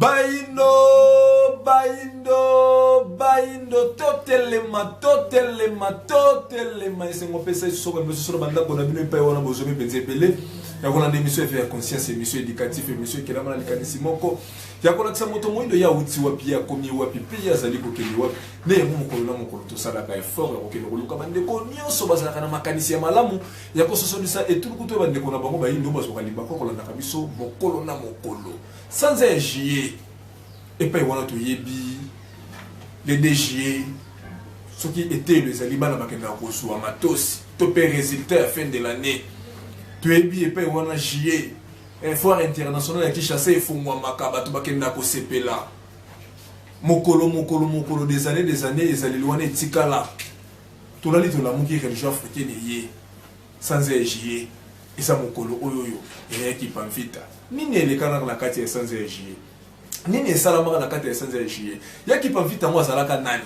Baindo, totelema, et c'est mon PC sur le banda qu'on a vu pas on a besoin de penser ya kuna émission ya conscience émission éducative émission qui la mala likanisi moko ya kuna kisa moto moindo ya uti wapi ya komi wapi pia zali ko kemi wapi ne mukolo to sala ka effort ya kokelo koluka bande ko nyonso bazala kana makanisi ya malamu ya ko sosolisa et tout kuto bande ko na bango baindo bazo kalimba ko kolanda kabiso mokolo na mokolo sans injier et pas wana to yebi les DG ce qui était les alibana bakenda ko suwa matos to pe résultat à fin de l'année. Tu es bien et on a gié. Un foire international qui chasse et font moi makaba tu bakenda ko sepela. Mokolo des années les alliés loin et tikala. Tout la lito la muki religion africaine yé sans gié. Et ça mokolo oyoyo et qui pamfita. Nini le kana la kati sans gié. Nini salama na kati sans gié. Ya qui pamfita moi zalaka nani.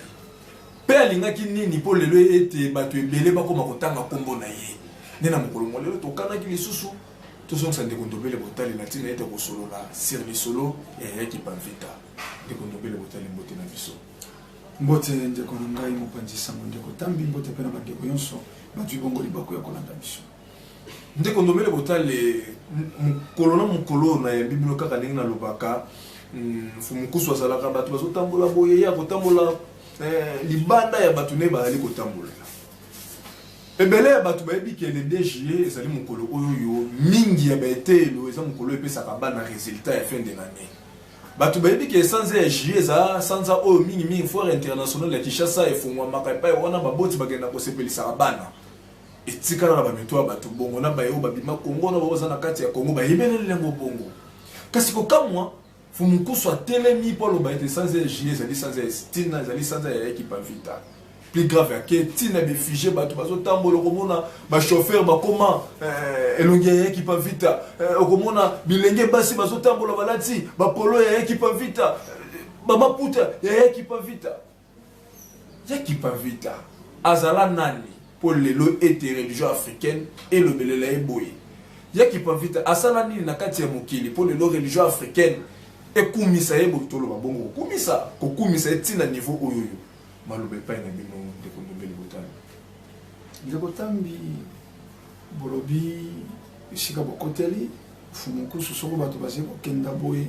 Pe alinga ki nini po lelo ete batu ebele bakoma kotanga kombo na ye. Nena mokolo molelo to kana ki lisusu to son sa ndekondobele botali latina ete ko solo la sur le solo et qui pamfita ndekondobele botali mbote na biso mbote ndeko ngai mopanzisa ndeko tambi mbote pena bandeko yonso batu bongo libako ya kolanda biso ndekondobele botali mokolo na bibilo kaka ndenge na lobaka fumukusu azalaka batu bazotambola boye ya kotambola libanda ya batu ne bazali kotambola ebele ya batu bayebi ke le DG ezali mokolo oyo mingi ya baetelo eza mokolo epesaka bana résultat ya fin de l'année batu bayebi ke sans EG eza sans oyo mingi foire internationale ya Kinshasa efungwamaka epai wana baboti bagenda kosepelisaka bana etikala na bameto ya batu bongo na bayo babima Kongo na baoza na kati ya Kongo bayebele lengo bongo kasi kokamwa fumukusu atelemi polo baete sans EG ezali sans Estina ezali sans équipe vita. Plus grave à que tina be figé bato bazo tambolo komona ba chauffeur ba koma elonge qui pa vita komona bilenge basi bazo tambolo balati ba polo ya qui pa vita ba maputa ya qui pa vita azala nani pour lelo été religion africaine et le belela eboye ya qui pa vita asala nini na kati ya mokili pour lelo religion africaine et kumisa yebo tolo ba bongo kumisa tina niveau oyoyo malobe pa na bino ndekondobele botali ndekotambi bolobi isika bokoteli fumukusu soko bato base kokenda boye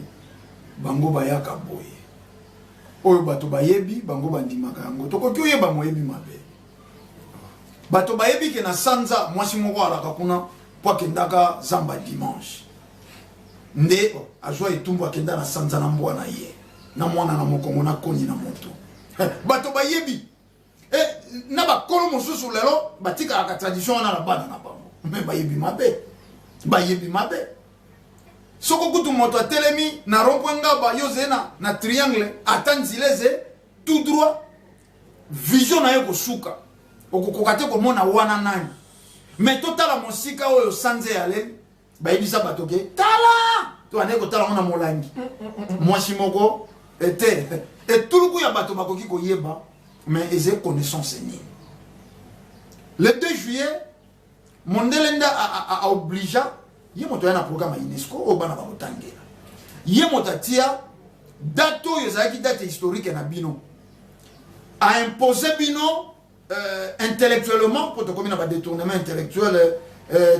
bango bayaka boye oyo bato bayebi bango bandimaka yango tokoki oyeba moyebi mabe bato bayebi ke na sanza mwasi moko alaka kuna po akendaka zamba dimanche nde azwa etumbu akenda na sanza na mbwana ye na mwana na mokongo na koni na moto bato bayebi na bakolo mosusu lelo batika ka tradition na bana na bango mais bayebi mabe soko kutu moto atelemi na rompwenga ba yozena na triangle atanzileze tout droit vision na yeko suka okokokate ko mona wana nani mais totala mosika oyo sanze yale bayebisa bato ke tala to aneko tala mona molangi mwasi moko était et tout le coup ya bato bakoki ko yeba mais eze connaissance ni le 2 juillet Mondelenda a obligea ye moto ya na programme ya UNESCO o bana ba kotangela ye moto tia dato yozaki date historique na bino a imposé bino intellectuellement pour to komina ba détournement intellectuel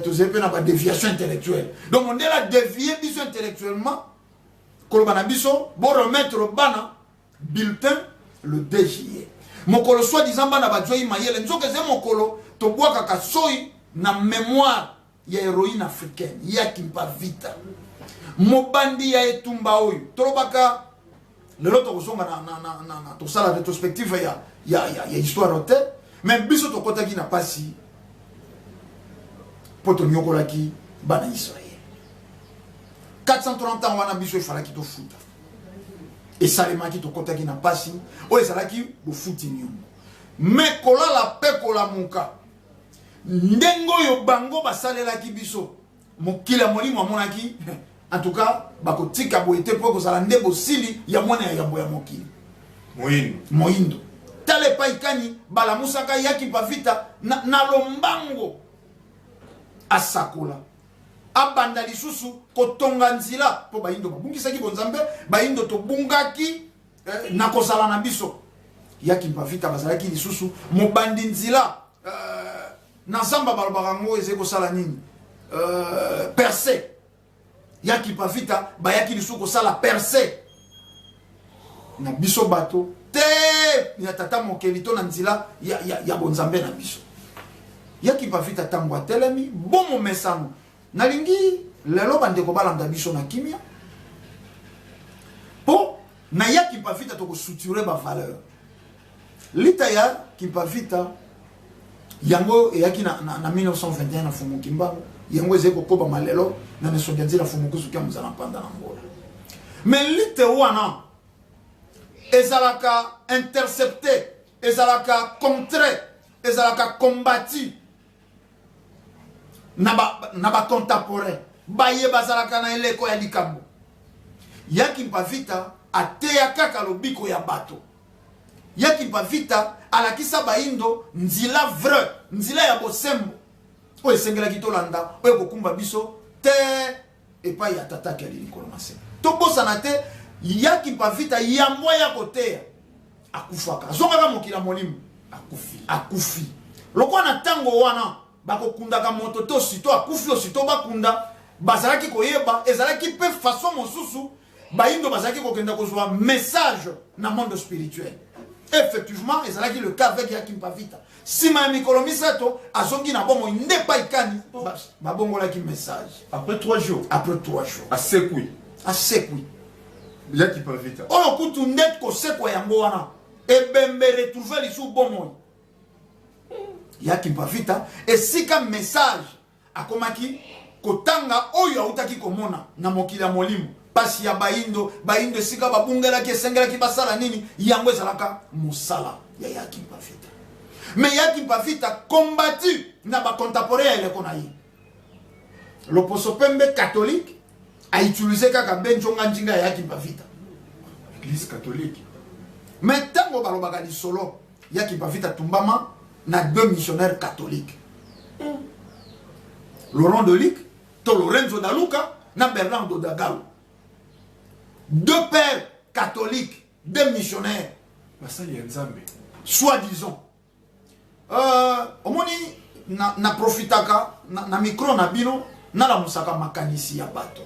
to zepe na ba déviation intellectuelle donc Mondela a dévié biso intellectuellement kolobana biso bo remettre bana bulletin le 2 juillet mokolo soi-disant bana ba joyi mayele nzoke ze mokolo to bwaka kasoi na mémoire ya héroïne africaine ya kimpa vita mobandi ya etumba oyo tolobaka lelo to kosonga na to sala rétrospective ya histoire hôtel mais biso to kotaki na pasi poto nyokolaki bana Israël 430 ans wana biso ifalaki to futa et salemaki to kotaki na pasi o ezalaki bo futi nyumba mais kolala pe kolamuka ndengo yo bango basalelaki biso mokila molimo amonaki en tout cas bakotika boite po kozala ndebo sili ya mwana ya yambo ya mokili moindo tale paikani balamusaka yaki pa vita na lombango asakola abanda lisusu kotonga nzila po bayindo babungisaki bonzambe bayindo tobungaki na kozala na biso yaki mpavita bazalaki lisusu mobandi nzila na zamba balobaka ngo eze kosala nini percé yaki mpavita bayaki lisusu kosala percé na biso bato te ya tata mokeli to na nzila ya bonzambe na biso yaki mpavita tango atelemi bomo mesano nalingi lelo bandeko balanda biso na kimia po na yaki mpavita tokosuture bavaleur lita ya kimpavita yango eyaki na 1921 na fumu kimbango yango ezali kokoba malelo na nesoki nzela fumu kusuki ya muzala mpanda na ngola mais lite wana ezalaka intercepté ezalaka contre ezalaka combattu na ba contemporain baye bazalaka na eleko ya likambo yaki mpavita ateya kaka lobiko ya bato yaki mpavita alakisa bayindo nzila vrai nzila ya bosembo oyo esengelaki tolanda oyo kokumba biso te epai ya tataki ali likolo masembo tobosana te yaki mpavita yambwa ya koteya akufaka azongaka mokila molimo akufi lokwa na tango wana bakokundaka moto to sito akufi osito bakunda bazalaki koyeba ezalaki pe façon mosusu bayindo bazalaki kokenda kozwa message na monde spirituel. Effectivement, ezalaki le cas avec Yaki Mpavita. Si ma mikolo misato azongi na bongo nde pa ikani ba bongo la ki message. Après 3 jours. Après 3 jours. À Sekui. À Sekui. Yaki Mpavita. On kutu net ko sekwa yango wana. E bembe retrouver li sou bongo. Yaki Mpavita et sika message akomaki kotanga oyo autaki komona na mokili ya molimo. Pasi ya bayindo sika babungela ki esengela ki basala nini yango ezalaka musala ya Yaki Mpavita. Mais Yaki Mpavita combattu na ba contemporain ile kona yi. L'Oposopembe catholique a utilisé kaka benjonga njinga ya Yaki Mpavita. Église catholique. Mais tango balobaka li solo Yaki Mpavita tumbama na 2 missionnaires catholiques. Laurent Delic, to Lorenzo Daluka, na Bernardo Dagalo. 2 pères catholiques, 2 missionnaires. Soi-disant. Omoni na profitaka na micro na bino na la musaka makanisi ya bato.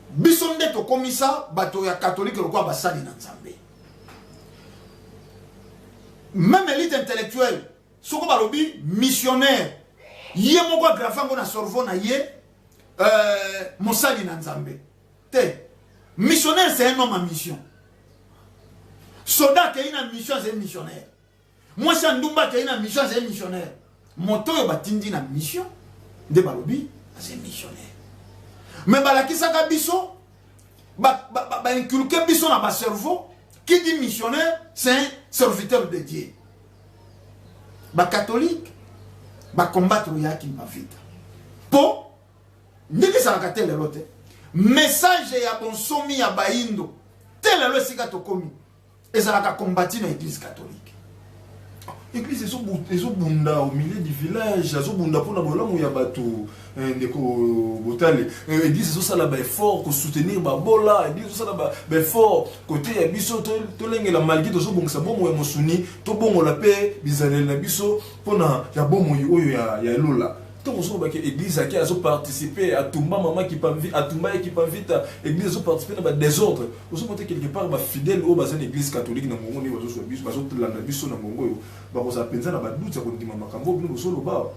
Bisonde to komisa bato ya catholique lokwa basali na Nzambe. Même élite intellectuelle, soko balobi missionnaire. Yé moko grafango na Sorbonne na yé mosali na Nzambe. Missionnaire, c'est un homme en mission. Soldat qui a une mission, c'est un missionnaire. Moi, c'est un Ndumba qui a une mission, c'est un missionnaire. Moto yo batindi na mission, de balobi, c'est un missionnaire. Mais balaki saka biso, inculquer biso na ba cerveau, qui dit missionnaire, c'est un serviteur de Dieu. Ba catholique, ba combattre Yaki Mpavita. Po, ndiki salaka tele lote. Message ya bonsomi ya bayindo tel le sika tokomi ezalaka combattu na église catholique. Église ezobunda au milieu du village, ezobunda pona bolamu ya bato ndeko botale. Église ezosala ba effort ko soutenir ba bola, église ezosala ba effort côté ya biso to lengela malgré tozobongisa bomo ya mosuni to bongo la paix bizanel na biso pona ya bomo oyo ya lola. Tant que l'église a participé à Tumba maman qui pas à Tumba qui pas vite l'église a participé à désordre. Vous avez quelque part fidèle au bassin l'église catholique dans mon niveau sur bis parce que la biso na mongo ba ko sa penza na ba doute ko ndima makambo bino solo ba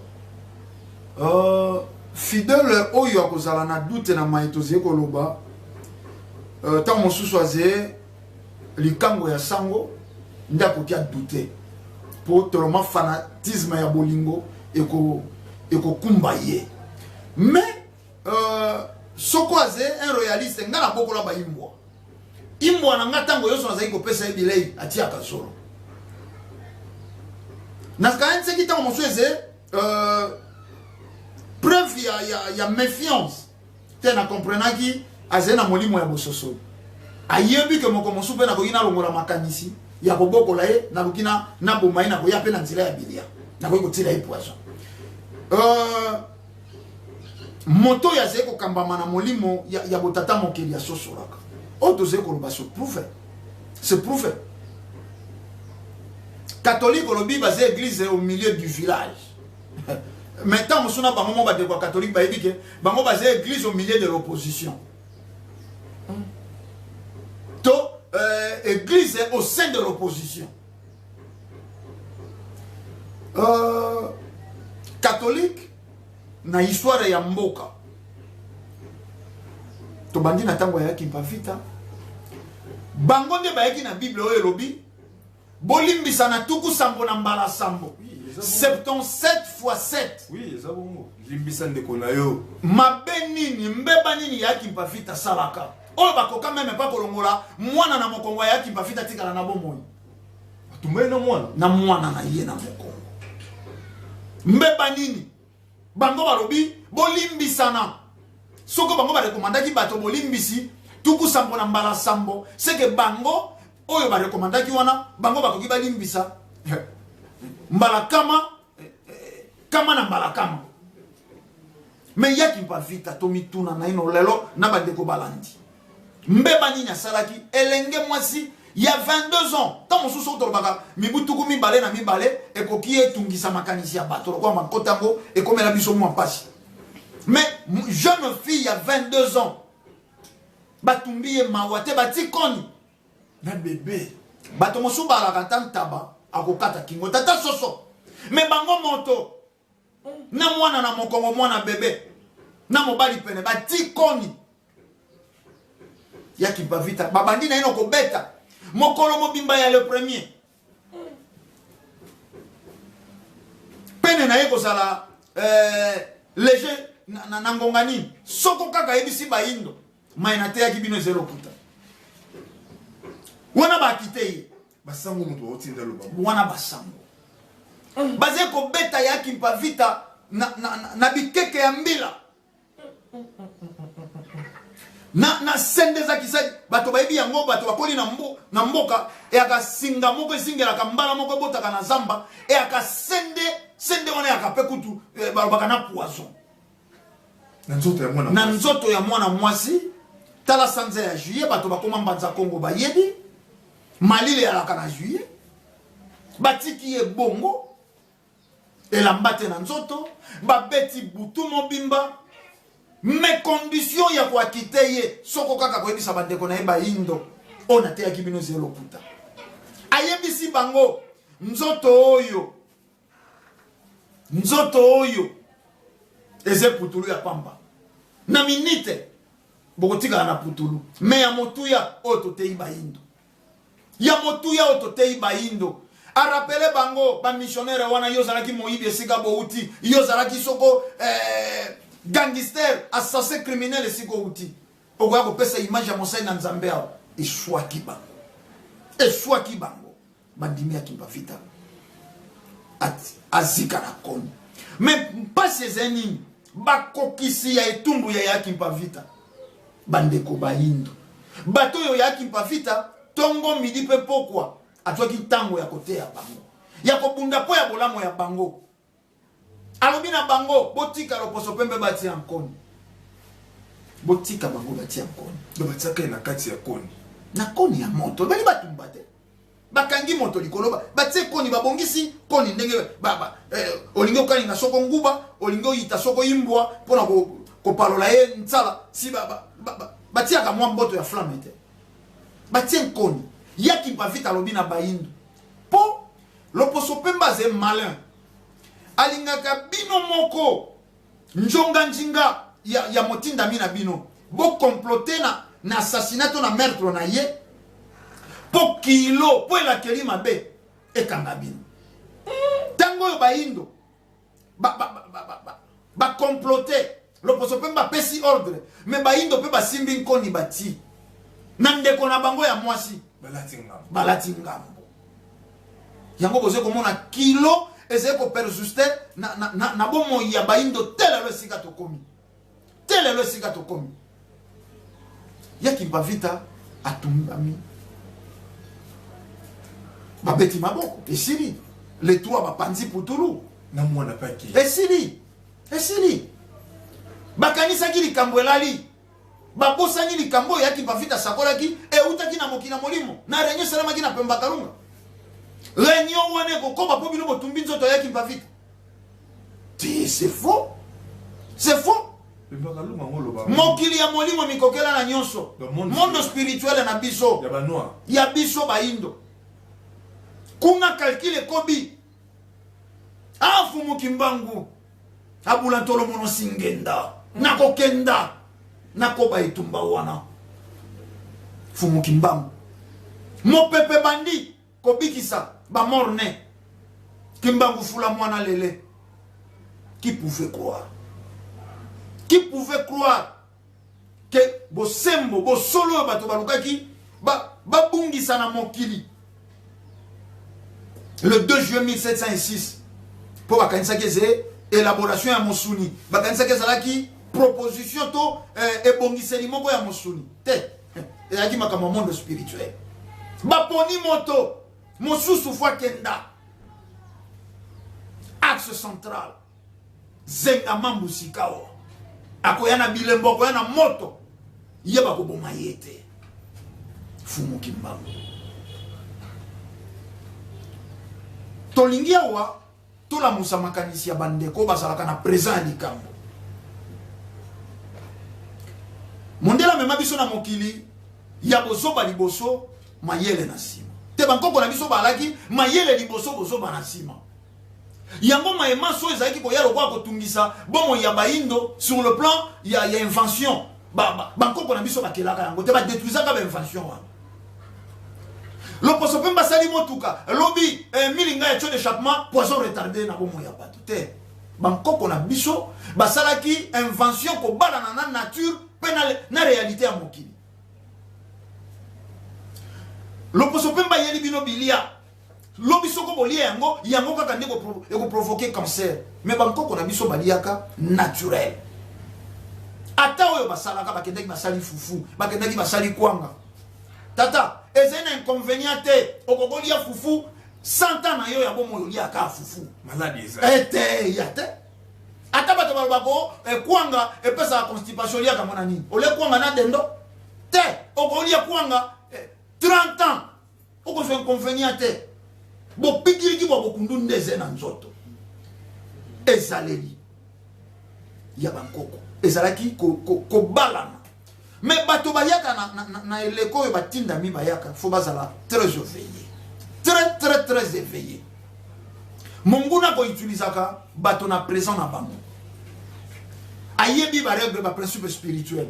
fidèle oyo akozala na doute na maitozie ko loba tant mosusu aze likango ya sango ndako kia douter pour tellement fanatisme ya bolingo et kokumba ye. Mais soko aze un royaliste ngana bokola ba imbwa. Imbwa na ngatango yoso na zaiko pesa ebilei atia kasoro. Na kaense kita mosweze preuve ya méfiance. Tena comprenaki aze na molimo ya bososo. Ayebi ke moko mosupe na koyina longola makanisi ya kobokola ye na lukina na bomai na koya pe na nzela ya bilia. Na koyi kotila ye poisson. moto ya zeko kambama na molimo ya botata mokeli ya sosolaka oto zeko loba se prouve catholique lobi ba ze église au milieu du village maintenant musuna bango mo ba de catholique ba ebike bango ba ze église au milieu de l'opposition to église au sein de l'opposition catholique na histoire ya mboka to bandi na tango ya kimpavita bango nde bayaki na bible oyo elobi bolimbisa na tuku sambo na mbala sambo 77 fois 7 oui eza bongo limbisa ndeko na yo mabe nini mbeba nini ya kimpavita salaka oyo bakoka meme pa kolongola mwana na mokongo ya kimpavita tikala na bomoi atumbai na mwana na ye na mokongo mbeba nini bango balobi bolimbisana soko bango barekomandaki bato bolimbisi tuku sambo na mbala sambo seke bango oyo barekomandaki wana bango bakoki balimbisa mbala kama na mbala kama me yaki mpavita tomituna na ino lelo na bandeko balandi mbeba nini asalaki elenge mwasi ya 22 ans tant mosusu tolobaka mibutuku mibale na mibale ekoki etungisa makanisi ya bato lokwa makotango ekomela biso mwa mpasi mais jeune fille ya 22 ans batumbi ye mawa te batikoni na bébé bato mosusu balaka ta ntaba akokata kingo tata soso mais bango moto na mwana na mokongo mwana bebe na mobali pene batikoni yaki bavita babandi na ino kobeta mokolo mobimba ya le premier pene na ye kozala léger na ngonga nini soko kaka yebisi bayindo mai na te yaki bino ezelo puta wana bakite ye basango mutu otinda loba wana basango baze kobeta yaki mpavita na bikeke ya mbila na sende za kisadi bato bayebi yango bato bakoli na mboka e akasinga moko esingelaka mbala moko ebotaka na zamba e akasende wana yakape kutu balobaka na poison na nzoto ya mwana mwasi tala sanza ya juillet bato bakoma mbanza Kongo bayebi malile yalaka na juillet batiki ye bongo elamba te na nzoto babeti butu mobimba me condition ya koakite ye soko kaka koyebisa bandeko na ye bayindo oyo nateyaki bino zelo puta ayebisi bango nzoto oyo eze putulu ya pamba na minite bokotikala na putulu me ya motuya oyo toteyi bayindo ya motuya oyo toteyi bayindo arapele bango bamissionnaire wana yo ozalaki moyibi esika bouti yo ozalaki soko gangster assassin criminel esika outi okoya kopesa image ya mosali na nzambe awa eshwaki bango bandimi ya kimpavita azika na koni me mpasi eze nini bakokisi ya etumbu ya yaki mpavita bandeko bayindo bato oyo yaki mpavita tongo midi pe pokwa atwaki tango ya koteya bango ya kobunda po ya bolamo ya bango alobi na bango botika loposo pembe bati ya nkoni botika bango bati ya nkoni do batiaka na kati ya koni na koni ya moto bali batumba te bakangi moto likolo batie koni babongisi koni ndenge olingi okalinga soko nguba olingi oyita soko imbwa mpona kopalola ye ntsala si batiaka mwa mboto ya flamme te batie nkoni yaki mpavita alobi na bayindo po loposo pemba ze malin alingaka bino moko njonga njinga ya motindami na bino bokomplote na assasinato na meurtre na ye po kilo po elakeli mabe ekanga bino tango oyo bayindo bakomplote loposo mpe bapesi ordre me bayindo mpe basimbi nkoni bati na ndeko na bango ya mwasi balati ngambo yango boze komona kilo ezali koperjuste na bomoi ya bayindo telelo esika tokomi yaki mpavita atumbami babeti maboko esili les trois bapanzi putulu na mwana paki esili bakanisa ki likambo elali babosani likambo yaki bafita sakolaki eutaki na mokina molimo na réunion salamaki na pemba kalunga réunion wane kokoba po bino botumbi nzoto yaki bafita c'est faux, c'est faux. Mokili ya molimo mikokela na nyonso monde spirituel na biso ya biso baindo kuna calcule kobi afumu kimbangu abula ntolo mono singenda nakokenda nakoba etumba wana fumu kimbangu mopepe bandi kobikisa ba morne kimbangu fula mwana lele. Qui pouvait croire? Qui pouvait croire que Bosembo, Bosolo, Batobalukaki, Babungisa na mokili. Le 2 juillet 1706, pour Bakanisa Keze, élaboration à Mossouni. Bakanisa Kezalaki, proposition to ebongisa limoko ya Mossouni. Te, et yaki makama monde spirituel. Baponi moto, Mosusu fwa kenda. Axe central. Zenga mambu sikao akoyana bilembo akoyana moto yeba koboma yete fumu kimbangu tolingia wa tola musa makanisi ya bandeko basalaka na présent likambo mondela mema biso na mokili ya bozoba liboso mayele na sima te bankoko na biso balaki mayele liboso bozoba na sima. Yango maema so ezaki ko yalo kwa kotungisa bomo ya baindo sur le plan ya invention banko na biso bakelaka yango te ba détruisaka ba invention wa loposo pemba sali motuka lobi milinga ya chode d'échappement poison retardé na bomo ya bato te banko na biso basalaki invention ko bala na nature pe na réalité ya mokili loposo pemba yeli bino bilia lobi soko bolia yango kaka ndeko eko provoquer cancer mais banko na biso baliaka naturel ata oyo basalaka bakendaki basali fufu bakendaki basali kwanga tata ezena inconvénient te okokolia fufu 100 ans na yo ya bomo yolia ka fufu maladi eza ete yate ata bato balobako kwanga epesa constipation lia ka mona nini ole kwanga na dendo te okolia kwanga 30 ans okoso inconvénient te bo pikiriki bo kundu ndeze na nzoto ezaleli ya bankoko ezalaki ko balana mais bato bayaka na eleko yo batinda mi bayaka fo bazala très éveillé très éveillé monguna ko utilisaka bato na présent na bango ayebi ba règle ba principe spirituel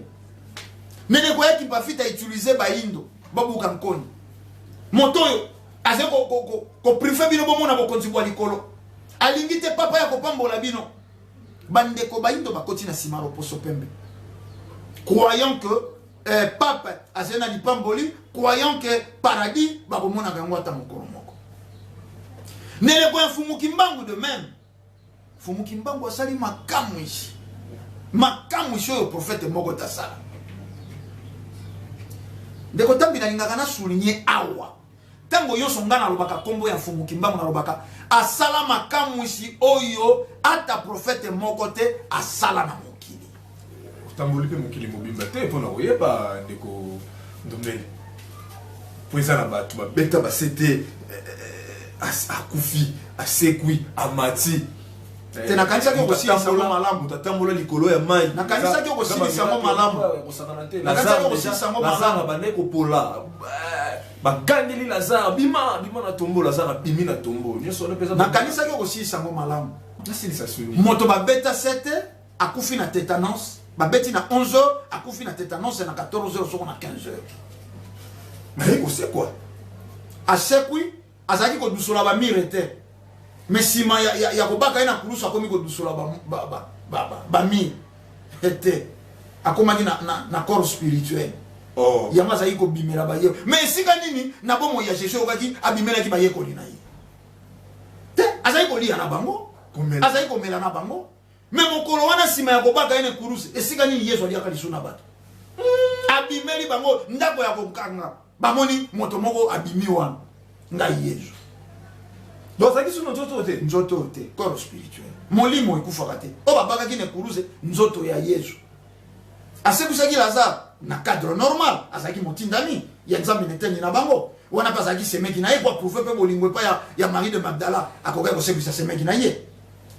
nene ko yaki bafita utiliser ba indo babuka nkoni motoyo aze ko préfet bino bomona bokonzi bwa likolo alingi te papa ya kopambola bino bandeko baindo bakoti na simaro poso pembe croyant que pape aze na lipamboli croyant que paradis bakomona kango ata mokolo moko nele ko fumu kimbangu de même fumu kimbangu asali makamu ishi oyo prophète moko tasala ndeko tambi na lingaka na souligner awa tango yo songana lobaka kombo ya fumu kimbangu na lobaka asala makamwisi oyo ata prophète moko te asala na mokili tamboli pe mokili mobimba te pona oyeba ndeko ndomeli poisa na batu babeta basete akufi asekwi amati te na kanisa ko kosilisa mo malamu tatambola likolo ya mai na kanisa ko kosilisa mo malamu na kanisa ko kosilisa mo malamu bandeko pola bagandeli Lazare bima na tombo Lazare bimi na tombo nyoso ne pesa na kanisa ko kosilisa mo malamu nasilisa suni moto babeta 7 akufi na tétanos babeti na 11h akufi na tétanos na 14h soko na 15h mais ko c'est quoi asekwi azaki ko dusola ba mirete mais sima ya kobaka ina kurusa komi ko dusola ba mi ete akomaki na corps spirituel. Oh. Yanga za yiko bimela ba ye. Mais sika nini na bomo ya chercher okaki abimela ki ba ye ko lina ye. Te azai ko lia na bango. Azai ko mela na bango. Mais mokolo wana sima ya kobaka ine kurusa esika nini Yesu ali akali suna bato. Abimeli bango ndako ya kokanga. Bamoni moto moko abimi wana. Nga Yesu. donc ça qui sont nzoto te nzoto te corps spirituel molimo ekufaka te o babakaki ne kuruze nzoto ya Yesu asekusaki Lazare na cadre normal azaki motindami ya nzambe neteni na bango wana pa azaki semeki na ye pour prouver pe bolingo pa ya Marie de Magdala akoka ko sekusa semeki na ye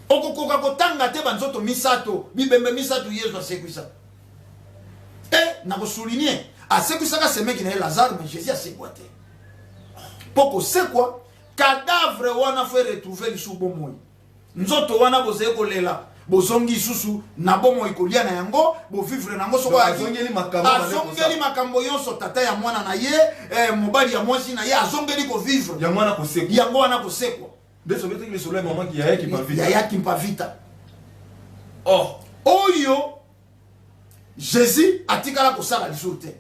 okokoka kotanga te banzoto misato bibembe misato Yesu asekusa na ko souligner asekusaka semeki na ye Lazare mais Jésus asekwa te poko sekwa cadavre wana fait retrouver le subomoy nzoto wana boze kolela bozongi susu na bomoy kolia na yango bo vivre nango soko azongeli makambo yonso tata ya mwana na ye mobali ya mwasi na ye azongeli ko vivre ya mwana kosekwa yango wana kosekwa ndeso bete le soleil maman qui yaya qui pa vita yaya qui pa vita oyo Jésus atikala kosala lisote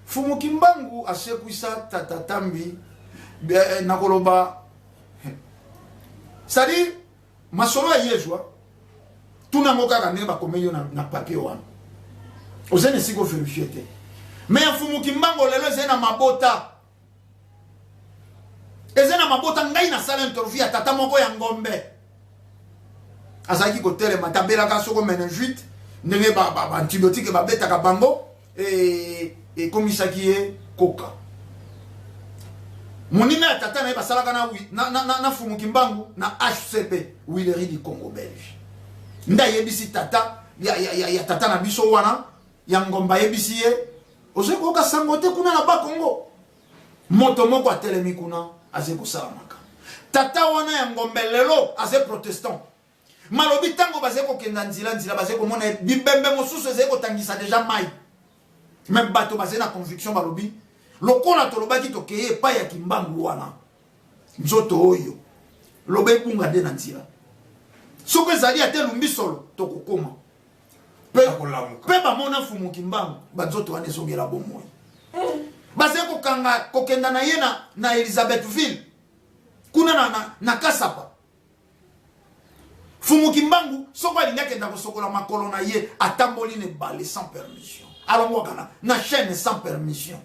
fumuki mbangu asekuisa tata tambi nakoloba c'est-à-dire masolo ya Yesu tuna ngoka kanga bakomeli na papier wana ozene siko vérifier te mais afumuki mbango lelo ezena mabota ngai na sala interview ya tata moko ya ngombe azaki kotelema tabelaka soko meningite ndenge ba antibiotique babetaka bango et komisaki ye koka monina ya tata na ye basalaka na fumuki mbangu na HCP Huilerie du Congo belge nda yebisi tata ya tata na biso wana ya ngomba yebisi ye oze koka sango te kuna na ba Congo moto moko atelemi kuna aze kosalamaka tata wana ya ngombe lelo aze protestant malobi tango baze kokenda nzila baze komona bibembe mosusu eze kotangisa deja mai mais bato baze na conviction balobi lokola tolobaki tokeye epai ya kimbangu wana nzoto oyo loba ebunga nde na nzela soki ezali ate lumbi solo tokokoma mpe bamona fumuki mbangu banzoto wana ezongela bomoi baze kokenda na ye na Elizabethville kuna na Kasapa fumuki mbangu soko alingi akenda kosokola makolo na ye atamboli ne bale sans permission alongwaka na chaîne sans permission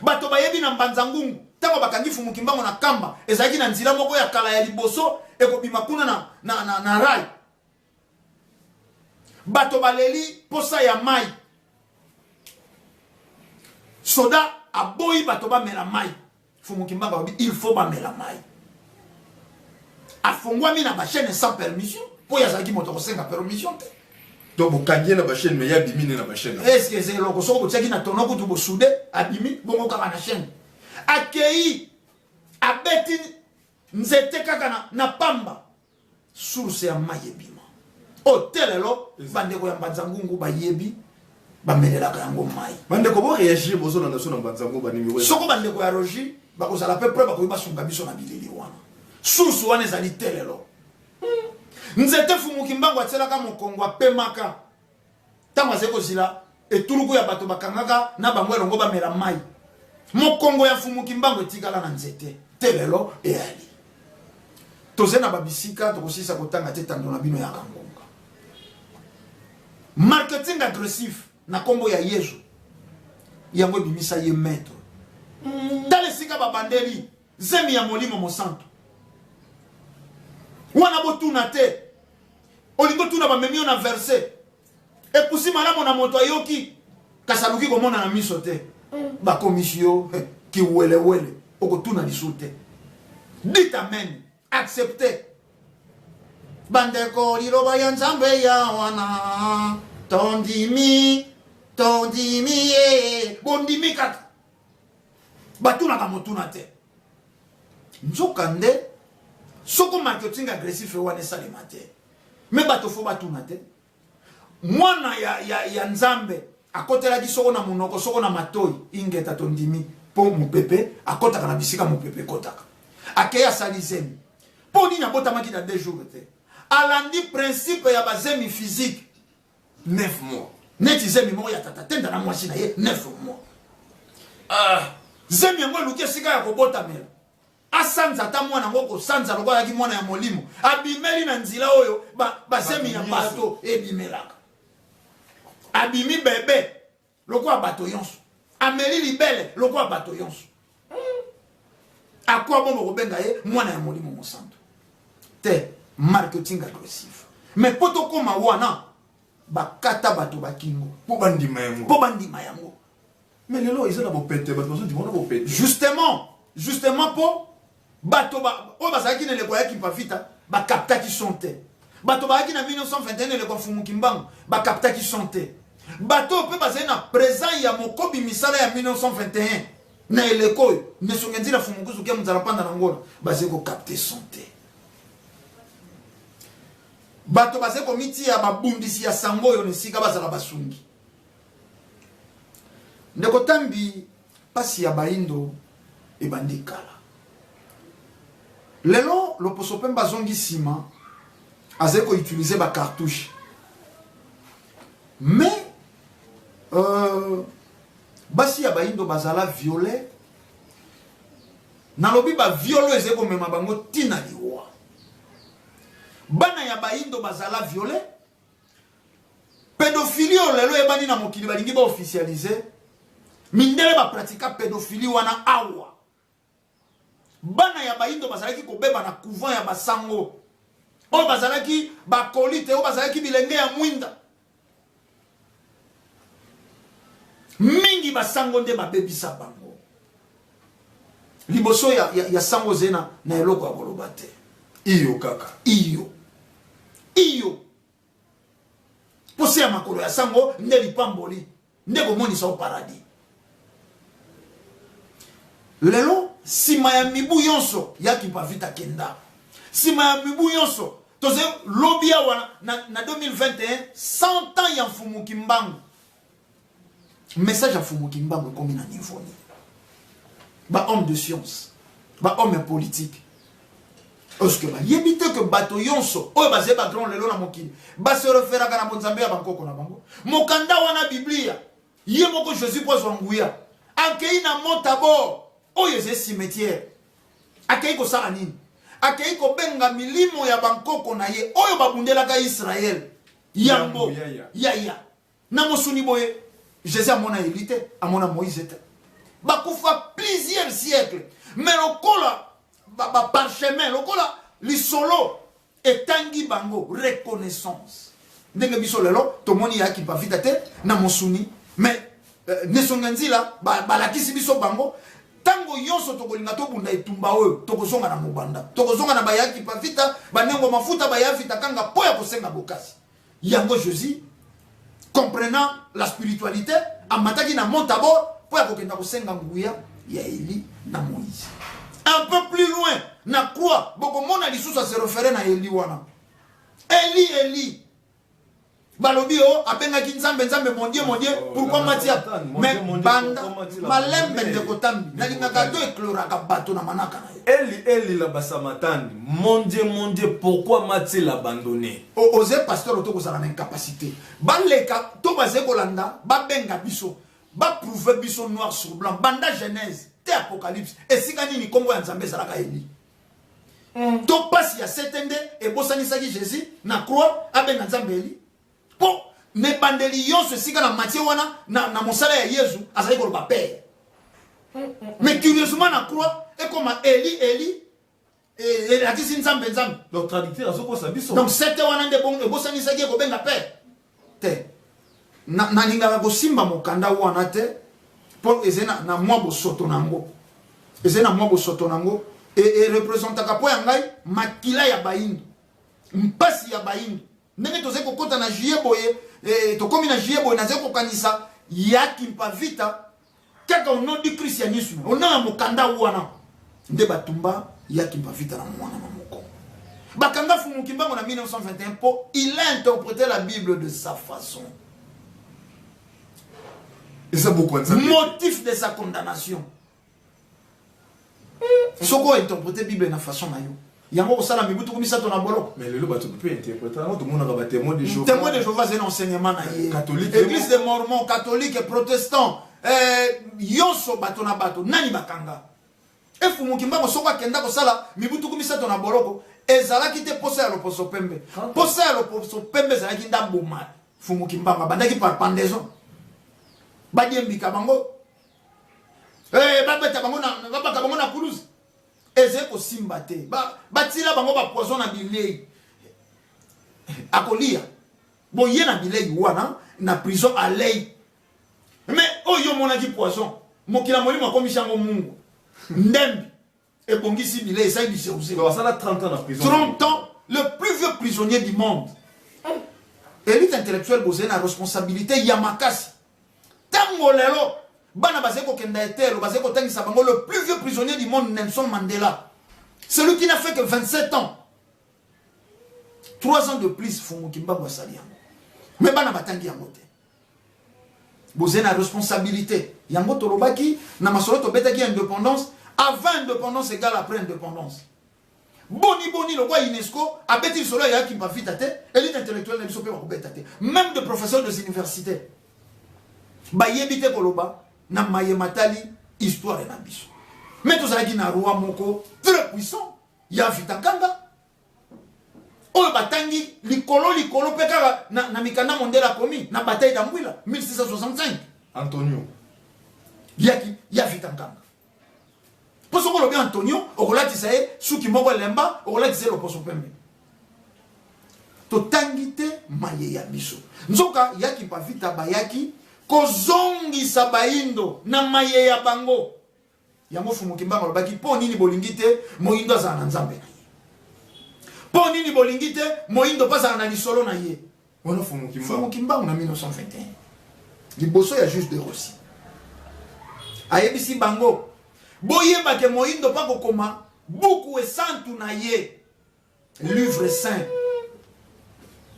bato bayebi na mbanza ngungu tango bakangi fumuki mbango na kamba ezalaki na nzela moko ya kala ya liboso ekobima kuna na rai bato baleli posa ya mai soda aboyi bato bamela mai fumuki mbango babi il faut bamela mai afongwami na bachaîne sans permission po yazalaki moto kosenga permission te donc bokangie na bachaîne mais ya bimine na bachaîne est-ce que c'est loko soko botiaki na tono kutu bosude abimi bongo kaka na chaîne akei abeti nzete kaka na pamba source ya mai ebima otelelo bandeko ya mbanzangungu bayebi bamelelaka yango mai bandeko bo réagir bozo na naso na mbanzangungu banimi soko bandeko ya rogi bakozala pe près bakoyi basunga biso na bilili wana source wana ezali telelo nzete fumuki mbango atielaka mokongo apemaka ntango aze kozila etuluku ya bato bakangaka na bango elongo bamela mai mokongo ya fumuki mbango etikala na nzete te lelo eyali toze na babisika tokosisa kotanga te tando na bino ya kangonga marketing agressif na kombo ya Yesu yango ebimisa ye maître tala esika babandeli zemi ya molimo mosantu wana botuna te olingo tuna bamemio na verset epusi malamu na moto ayoki kasaluki komona na miso te bakomisi yo kiwelewele okotuna lisu te dit amen accepte bandeko liloba ya nzambe ya wana tondimi bondimi kaka batunaka motuna te nzoka nde soko marketing agressif wana esalema te me bato fo batuna te mwana ya nzambe akotelaki soko na munoko soko na matoi ingeta tondimi po mopepe akotaka na bisika mopepe kotaka akeya asali zemi po nini abotamaki na 2 jours te alandi principe ya bazemi physique 9 mois neti zemi moko ya tata tenda na mwasi na ye 9 mois zemi yango eluki esika ya kobotamela asanza ata mwana ngo kosanza lokola yaki mwana ya molimo abimeli na nzila oyo bazemi ya bato ebimelaka abimi bebe lokola bato yonso ameli libele lokola bato yonso À quoi bon Robenga moi na molimo mon santo. Te marketing agressif. Mais poto koma wana bakata bato bakingo. Po bandima yango. Po bandima yango. Mais lelo ils ont d'abord pété, bato ils vont d'abord péter. Justement po bato ba o bazaki ne le koya ki pafita ba kapta ki sonte. Bato ba ki na 1921 le ko fumu kimbango ba kapta ki sonte. Bato pe bazali na présent ya mokobi misala ya 1921. Na eleko ne songenzi la fumu kuzu ke muzala panda na ngona bazali ko kapte sonte. Bato bazali ko miti ya babundisi ya sango yo nesika bazala basungi. Ndeko tambi pasi ya baindo ebandi kala. Lelo loposo pemba zongi sima azeko utiliser ba cartouche. Mais basi ya baindo bazala violet. Nalobi ba violo ezeko mema bango tina liwa. Bana ya baindo bazala violet. Pédophilie lelo ebani na mokili balingi ba officialiser. Mindele ba pratika pédophilie wana awa. Bana ya baindo bazalaki kobeba na couvent ya basango. O bazalaki ba kolite, o bazalaki bilenge ya mwinda. Mingi basango nde babebisa bango. Liboso ya sango zena na eloko ya bolobate. Iyo kaka. Iyo. Pose ya makolo ya sango nde lipamboli. Nde komonisa au paradis. Lelo sima ya mibu yonso yaki pavita kenda. Sima ya mibu yonso toze lobia wana na 2021 100 ans ya Mfumu Kimbangu. Message à Mfumu Kimbangu comme na niveau ni. Ba homme de science, ba homme politique. Parce que ba yebite que bato yonso o bazé ba grand lelo na mokili. Ba se refera kana bonzambe ya bankoko na bango. Mokanda wana Biblia. Yemoko Jésus po zwanguya. Akei na montabo. Oyo ze cimetière. Akei ko sala nini? Akei ko benga milimo ya bankoko na ye. Oyo babundelaka Israël. Yambo. Yaya. Na mosuni boye. Jésus amona élite, amona Moïse était. Bakufa plusieurs siècles. Mais lokola parchemin, lokola li solo etangi bango reconnaissance. Ndenge biso lelo tomoni ya ki bavita te na mosuni. Mais nesonganzi la balakisi biso bango. Tango yonso tokolinga tobunda etumba oyo tokozonga na mobanda tokozonga na bayaki pavita banengo mafuta bayafita kanga poya kosenga bokasi yango Jésus comprenant la spiritualité amataki na montabo poya kokenda kosenga nguya ya Eli na Moïse. Un peu plus loin na croix bokomona lisusu se référer na Eli wana Eli balobi o abengaki nzambe mon Dieu pourquoi matia mais banda malembe de kotambi nalingaka to ekloraka bato na manaka na Eli la basamatandi mon Dieu pourquoi m'a-t-il abandonné? Osé pasteur auto kozala na incapacité baleka to bazé kolanda babenga biso ba prouver biso noir sur blanc banda Genèse te Apocalypse esika nini kombo ya nzambe zalaka Eli to pasi ya setende e bosanisaki Jésus na croix abenga nzambe Eli po ne bandeli yonso sika na Matthieu wana na mosala ya Yesu azali ko ba père. Mais curieusement na croix et comme Eli et la tisi nzambe. Donc traducteur azoko sabiso. Donc c'était wana nde bon e bosani saki ko benga père. Te. Na ninga ko simba mokanda wana te pour ezena na mwa bosoto nango. Ezena mwa bosoto nango et représentaka po ya ngai makila ya baindu. Mpasi ya baindu. Ndenge toze kokota na juillet boye tokomi na juillet boye naze kokanisa yaki mpavita kaka au nom du christianisme au nom ya mokanda wana nde batumba yaki mpavita na mwana mamoko bakanga Mfumu Kimbangu na 1921 po il a interprété la Bible de sa façon et ça beaucoup motif de sa condamnation soko interprété la Bible na façon na yo yango kosala mibutu komisato na bolo mais lelo bato peut interpréter tout le monde a ba témoin de Jéhovah. Témoin de Jéhovah c'est un enseignement na catholique église de mormons catholique protestant yonso bato na bato nani bakanga e Mfumu Kimbangu soko akenda kosala mibutu komisato na boloko ezalaki te posa ya loposo pembe posa ya loposo pembe ezalaki ndaboma Mfumu Kimbangu bandaki par pendaison badiembika bango babeta bango na babaka bango na kuluzi eze ko simba te batila bango ba poison na bilei akolia boye na bilei wana na prison alei mais oyo monaki poison mokila molimo akomishango mungu ndembi ebongisi bilei ça dit c'est aussi 30 ans na prison 30 ans le plus vieux prisonnier du monde élite intellectuelle bozé na responsabilité yamakasi tango lelo bana bazeko kenda etelo bazeko tangisa bango le plus vieux prisonnier du monde Nelson Mandela celui qui n'a fait que 27 ans 3 ans de plus Fumukimba Wasali mais bana batangi yango te bozé na responsabilité yango tolobaki na masolo tobetaki indépendance avant indépendance égale après indépendance boni le roi UNESCO a bêti solo ya qui pafita te élite intellectuelle na biso pe bakobeta te même de professeurs des universités ba yebite koloba na mayematali histoire na biso mais tozalaki na roi moko très puissant ya vitakanga oyo batangi likolo pe kaka na mikanda mondela komi na bataille d'Ambwila 1665 Antonio ya vitakanga poso ko lobi Antonio okolati saye suki moko lemba okolati se loposo pembe to tangite maye ya biso nzoka yaki pavita bayaki kozongisa baindo na maye ya bango yango Fumukimba lobaki po nini bolingi te moindo azala na nzambe na ye po nini bolingi te moindo pasala na lisolo na ye wana Fumukimba na 1921 liboso ya juge de Rossi ayebisi bango boyeba ke moindo pa kokoma buku esantu na ye livre saint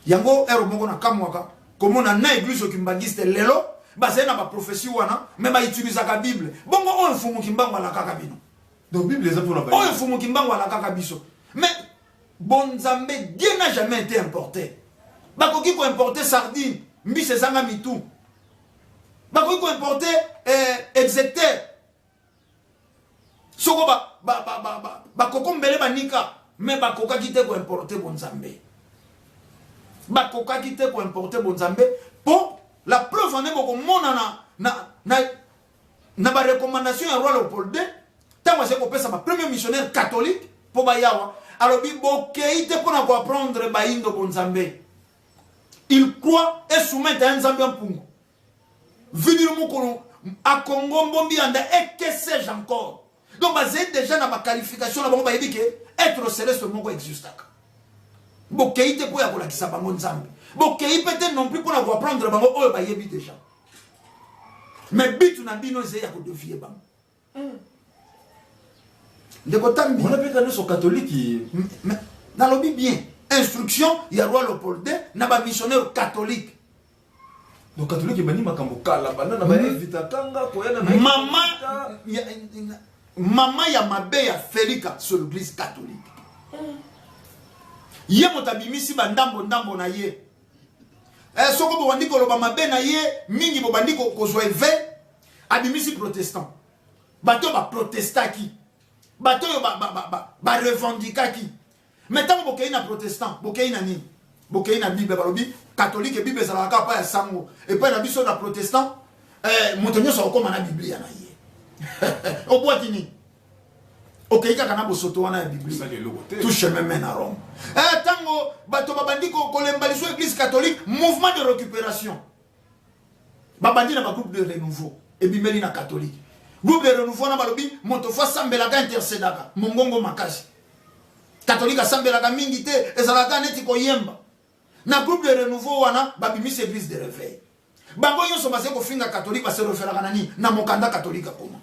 yango ero moko na kamwaka komona na église okimbangiste lelo basé na ba prophétie wana mais ba utiliser la Bible bongo on Fumukimba la kaka bino donc Bible les a pour la on Fumukimba la kaka biso mais bonzambe Dieu n'a jamais été importé bakoki ko importer sardine mbise zanga mitu bakoki ko importer exécuteur soko bakokombele banika mais bakoka kite ko importer bonzambe bakoka kite ko importer bonzambe pour la preuve en est beaucoup mona na ba recommandation ya roi Léopold II tant que c'est ko pesa ba premier missionnaire catholique pour bayawa alors bi bokei te pour apprendre baindo bonzambe il croit et soumet à un zambie mpungu vidéo mukuru a Congo mbombi anda et que sais-je encore donc basé déjà na ba qualification na bango ba yebike être céleste moko existe bokei te pour ya kolakisa bango nzambe bokei peut-être non plus pour apprendre bango oyo ba yebi déjà mais bitu na bino ze ya ko devier bango de kotambi on appelle ça nos catholiques mais dans le bien instruction ya roi Léopold II na ba missionnaire catholique donc catholique bani makambo kala bana na ba vitakanga koyana na mama ya mabe ya Felika sur l'église catholique ye motabimisi ba ndambo na ye soko bo bandiko lo ba mabe na ye mingi bo bandiko kozwa eve abimisi protestant bato ba protestaki bato yo ba revendikaki maintenant bokei na protestant bokei na nini bokei na bible balobi catholique bible ezalaka pa ya sango et pas na biso na protestant motonyo so okoma na biblia na ye obwati ni okei kaka na bosoto wana ya biblia tout chemin mène à Rome tango bato babandi kolemba liso église catholique mouvement de récupération babandi na ba groupe de renouveau et bimeli na catholique groupe de renouveau na balobi moto fa sambelaka intercédaka mongongo makasi catholique asambelaka mingi te ezalaka neti koyemba na groupe de renouveau wana babimisi église de réveil bango nyonso base kofinga catholique base referaka nani na mokanda catholique akoma